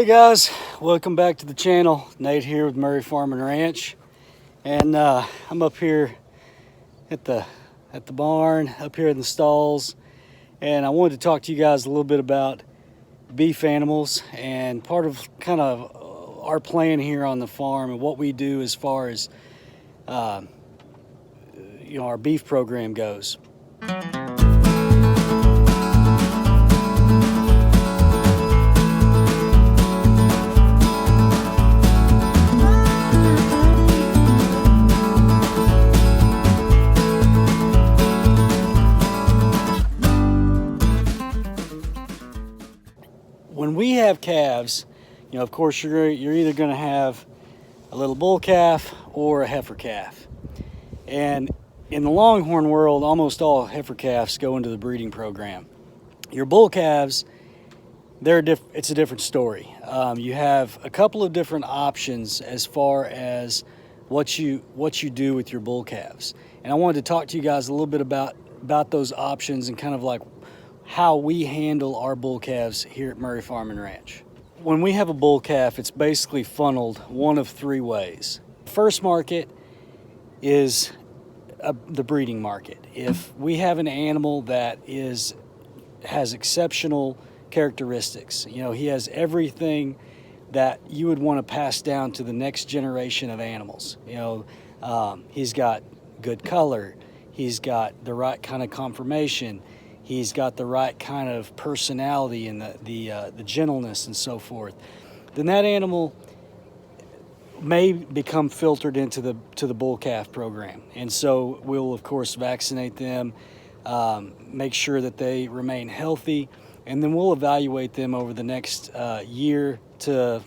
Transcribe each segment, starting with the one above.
Hey guys, welcome back to the channel. Nate here with Murray Farm and Ranch, and I'm up here at the barn, up here in the stalls, and I wanted to talk to you guys a little bit about beef animals and part of kind of our plan here on the farm and what we do as far as our beef program goes. When we have calves, of course you're either going to have a little bull calf or a heifer calf. And in the longhorn world, almost all heifer calves go into the breeding program. Your bull calves, it's a different story. You have a couple of different options as far as what you do with your bull calves. And I wanted to talk to you guys a little bit about those options and kind of like how we handle our bull calves here at Murray Farm and Ranch. When we have a bull calf, it's basically funneled one of three ways. First market is the breeding market. If we have an animal that has exceptional characteristics, he has everything that you would want to pass down to the next generation of animals. He's got good color, he's got the right kind of conformation, he's got the right kind of personality and the gentleness and so forth, then that animal may become filtered into the bull calf program. And so we'll of course vaccinate them, make sure that they remain healthy, and then we'll evaluate them over the next year to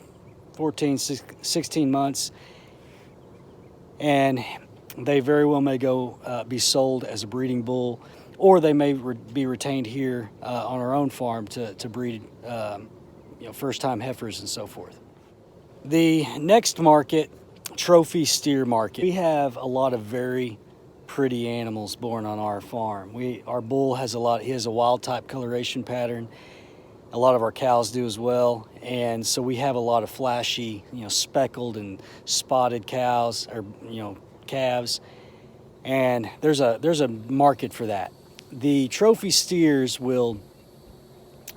14, 16 months. And they very well may go be sold as a breeding bull, or they may be retained here on our own farm to breed first-time heifers and so forth. The next market, trophy steer market. We have a lot of very pretty animals born on our farm. Our bull has he has a wild type coloration pattern. A lot of our cows do as well, and so we have a lot of flashy, speckled and spotted cows or calves, and there's a market for that. The trophy steers will,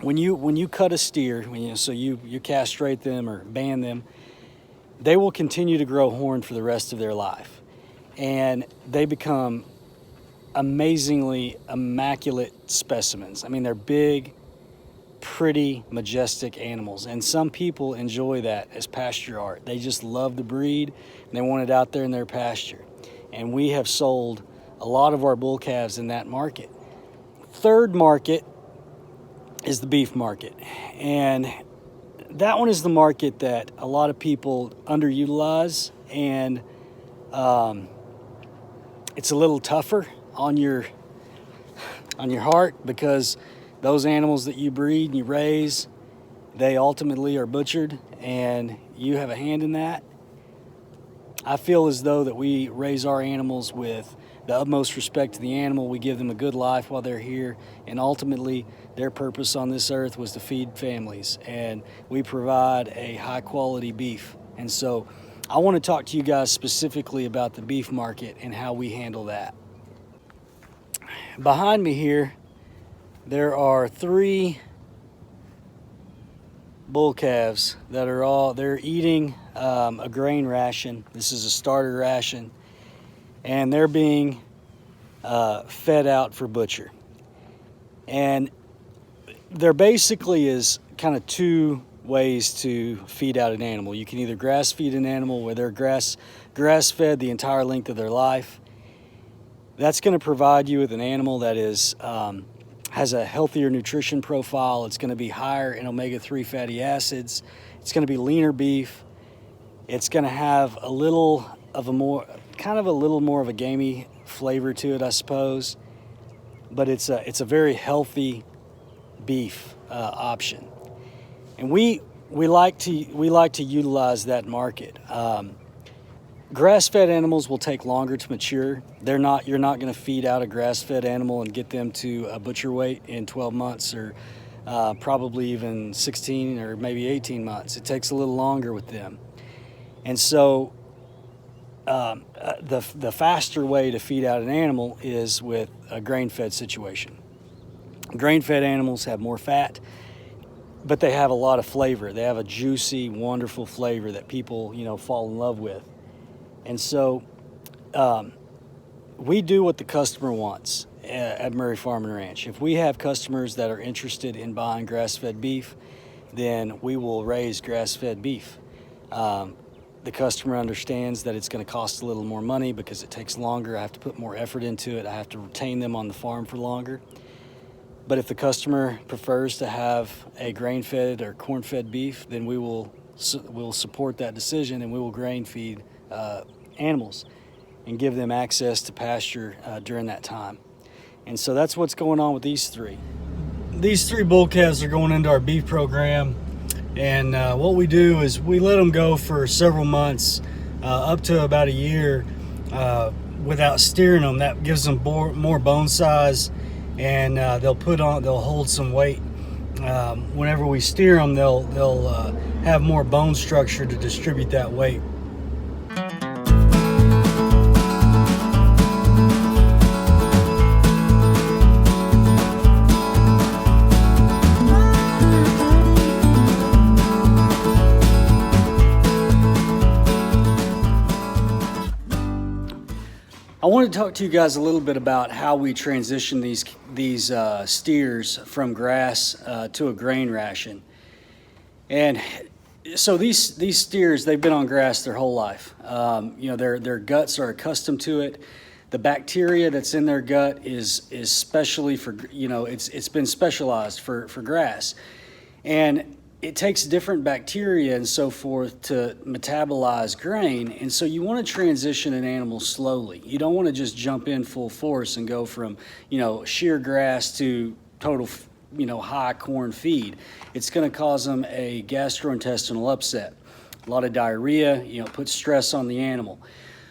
when you cut a steer, so you castrate them or ban them, they will continue to grow horn for the rest of their life, and they become amazingly immaculate specimens. I mean, they're big, pretty, majestic animals, and some people enjoy that as pasture art. They just love the breed and they want it out there in their pasture, and we have sold a lot of our bull calves in that market. Third market is the beef market, and that one is the market that a lot of people underutilize, and it's a little tougher on your heart, because those animals that you breed and you raise, they ultimately are butchered, and you have a hand in that. I feel as though that we raise our animals with the utmost respect to the animal. We give them a good life while they're here, and ultimately their purpose on this earth was to feed families, and we provide a high quality beef. And so I want to talk to you guys specifically about the beef market and how we handle that. Behind me here, there are three bull calves that they're eating a grain ration. This is a starter ration, and they're being fed out for butcher. And there basically is kind of two ways to feed out an animal. You can either grass feed an animal where they're grass fed the entire length of their life. That's going to provide you with an animal that has a healthier nutrition profile. It's going to be higher in omega-3 fatty acids. It's going to be leaner beef. It's going to have a little more of a gamey flavor to it, I suppose. But it's a very healthy beef option, and we like to utilize that market. Grass-fed animals will take longer to mature. You're not going to feed out a grass-fed animal and get them to a butcher weight in 12 months or probably even 16 or maybe 18 months. It takes a little longer with them. And so the faster way to feed out an animal is with a grain-fed situation. Grain-fed animals have more fat, but they have a lot of flavor. They have a juicy, wonderful flavor that people, fall in love with. And so we do what the customer wants at Murray Farm and Ranch. If we have customers that are interested in buying grass-fed beef, then we will raise grass-fed beef. The customer understands that it's going to cost a little more money because it takes longer. I have to put more effort into it. I have to retain them on the farm for longer. But if the customer prefers to have a grain-fed or corn-fed beef, then we'll support that decision, and we will grain feed animals and give them access to pasture during that time. And so that's what's going on with these three. These three bull calves are going into our beef program, and what we do is we let them go for several months, up to about a year, without steering them. That gives them more bone size, and they'll hold some weight. Whenever we steer them, they'll have more bone structure to distribute that weight. I want to talk to you guys a little bit about how we transition these steers from grass to a grain ration. And so these steers, they've been on grass their whole life. Their guts are accustomed to it. The bacteria that's in their gut is specially for, it's been specialized for grass. And it takes different bacteria and so forth to metabolize grain. And so you want to transition an animal slowly. You don't want to just jump in full force and go from, sheer grass to total, high corn feed. It's going to cause them a gastrointestinal upset. A lot of diarrhea, puts stress on the animal.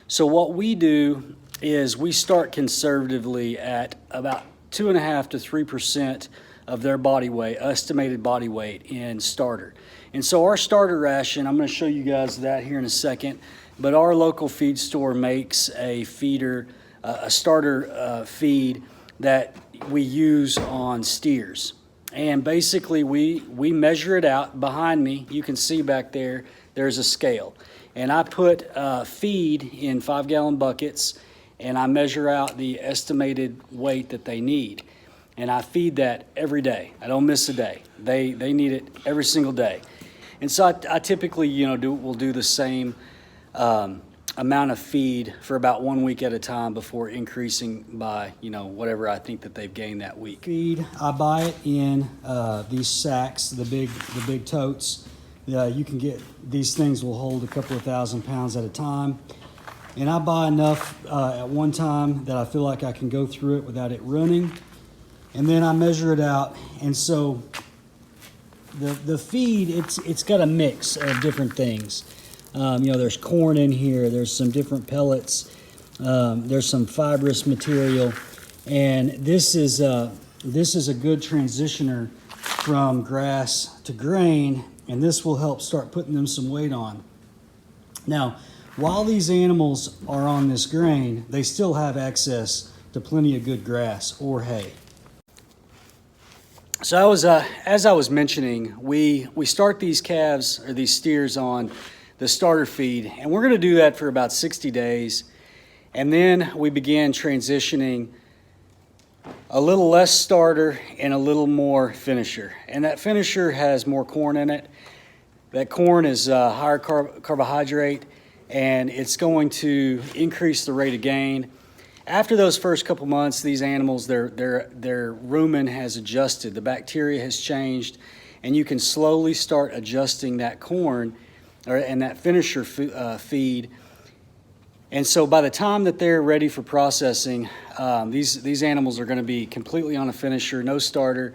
So what we do is we start conservatively at about 2.5 to 3% of their body weight, estimated body weight in starter. And so our starter ration, I'm going to show you guys that here in a second, but our local feed store makes a feeder, a starter feed that we use on steers. And basically we measure it out. Behind me, you can see back there, there's a scale. And I put feed in 5-gallon buckets, and I measure out the estimated weight that they need. And I feed that every day. I don't miss a day. They need it every single day. And so I typically, will do the same amount of feed for about 1 week at a time before increasing by, whatever I think that they've gained that week. Feed, I buy it in these sacks, the big totes. You can get, these things will hold a couple of 1,000 pounds at a time. And I buy enough at one time that I feel like I can go through it without it running. And then I measure it out, and so the feed, it's got a mix of different things. There's corn in here, there's some different pellets, there's some fibrous material, and this is a good transitioner from grass to grain, and this will help start putting them some weight on. Now, while these animals are on this grain, they still have access to plenty of good grass or hay. So as I was mentioning, we start these calves or these steers on the starter feed, and we're going to do that for about 60 days. And then we begin transitioning a little less starter and a little more finisher. And that finisher has more corn in it. That corn is higher carbohydrate, and it's going to increase the rate of gain. After those first couple months, these animals, their rumen has adjusted. The bacteria has changed, and you can slowly start adjusting that corn and that finisher feed. And so by the time that they're ready for processing, these animals are going to be completely on a finisher, no starter,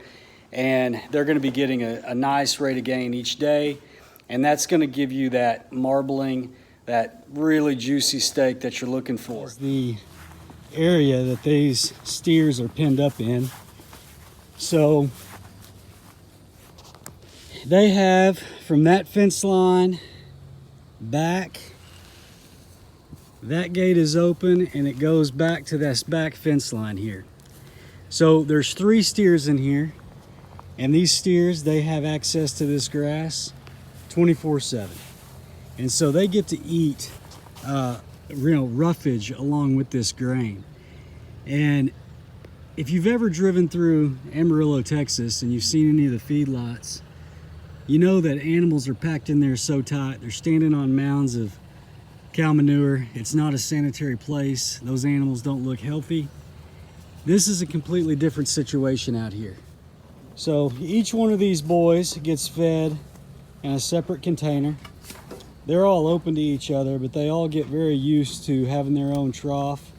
and they're going to be getting a nice rate of gain each day. And that's going to give you that marbling, that really juicy steak that you're looking for. The area that these steers are pinned up in. So they have from that fence line back, that gate is open and it goes back to this back fence line here. So there's 3 steers in here, and these steers, they have access to this grass 24/7. And so they get to eat roughage along with this grain. And if you've ever driven through Amarillo, Texas, and you've seen any of the feedlots, you know that animals are packed in there so tight. They're standing on mounds of cow manure. It's not a sanitary place. Those animals don't look healthy. This is a completely different situation out here. So each one of these boys gets fed in a separate container. They're all open to each other, but they all get very used to having their own trough.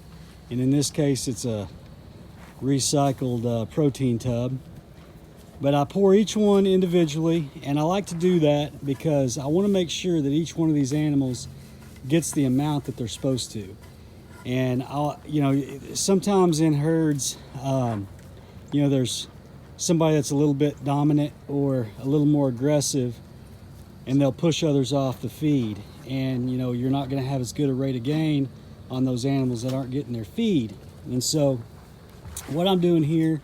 And in this case, it's a recycled protein tub. But I pour each one individually, and I like to do that because I want to make sure that each one of these animals gets the amount that they're supposed to. And sometimes in herds, there's somebody that's a little bit dominant or a little more aggressive, and they'll push others off the feed. And you're not going to have as good a rate of gain on those animals that aren't getting their feed. And so what I'm doing here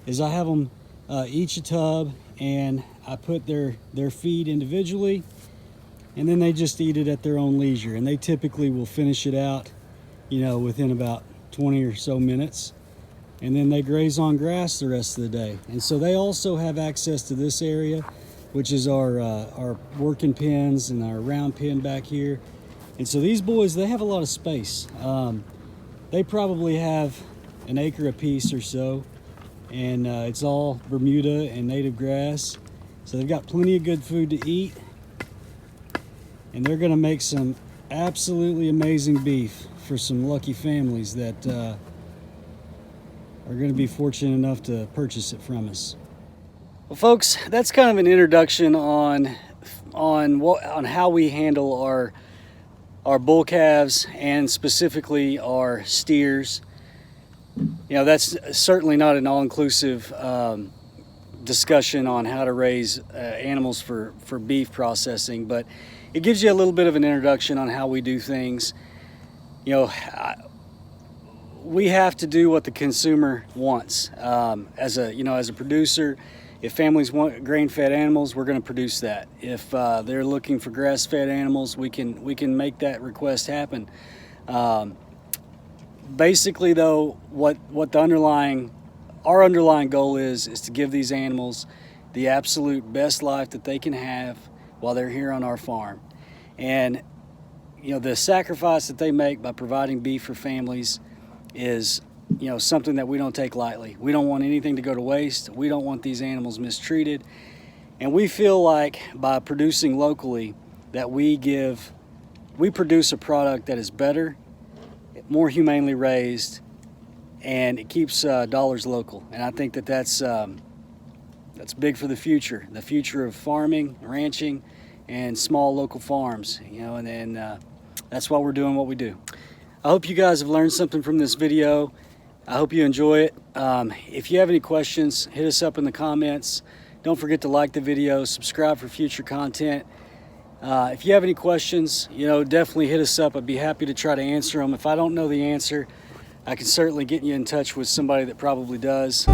is I have them each a tub, and I put their feed individually, and then they just eat it at their own leisure. And they typically will finish it out within about 20 or so minutes, and then they graze on grass the rest of the day. And so they also have access to this area, which is our working pens and our round pen back here. And so these boys, they have a lot of space. They probably have an acre apiece or so, and it's all Bermuda and native grass. So they've got plenty of good food to eat, and they're gonna make some absolutely amazing beef for some lucky families that are gonna be fortunate enough to purchase it from us. Well, folks, that's kind of an introduction on how we handle our bull calves, and specifically our steers. That's certainly not an all-inclusive discussion on how to raise animals for beef processing, but it gives you a little bit of an introduction on how we do things. We have to do what the consumer wants. As a producer, if families want grain-fed animals, we're going to produce that. If they're looking for grass-fed animals, we can make that request happen. Basically, though, what our underlying goal is to give these animals the absolute best life that they can have while they're here on our farm. And the sacrifice that they make by providing beef for families is something that we don't take lightly. We don't want anything to go to waste. We don't want these animals mistreated. And we feel like by producing locally that we produce a product that is better, more humanely raised, and it keeps dollars local. And I think that's big for the future of farming, ranching, and small local farms. And that's why we're doing what we do. I hope you guys have learned something from this video. I hope you enjoy it. If you have any questions, hit us up in the comments. Don't forget to like the video, subscribe for future content. If you have any questions, definitely hit us up. I'd be happy to try to answer them. If I don't know the answer, I can certainly get you in touch with somebody that probably does.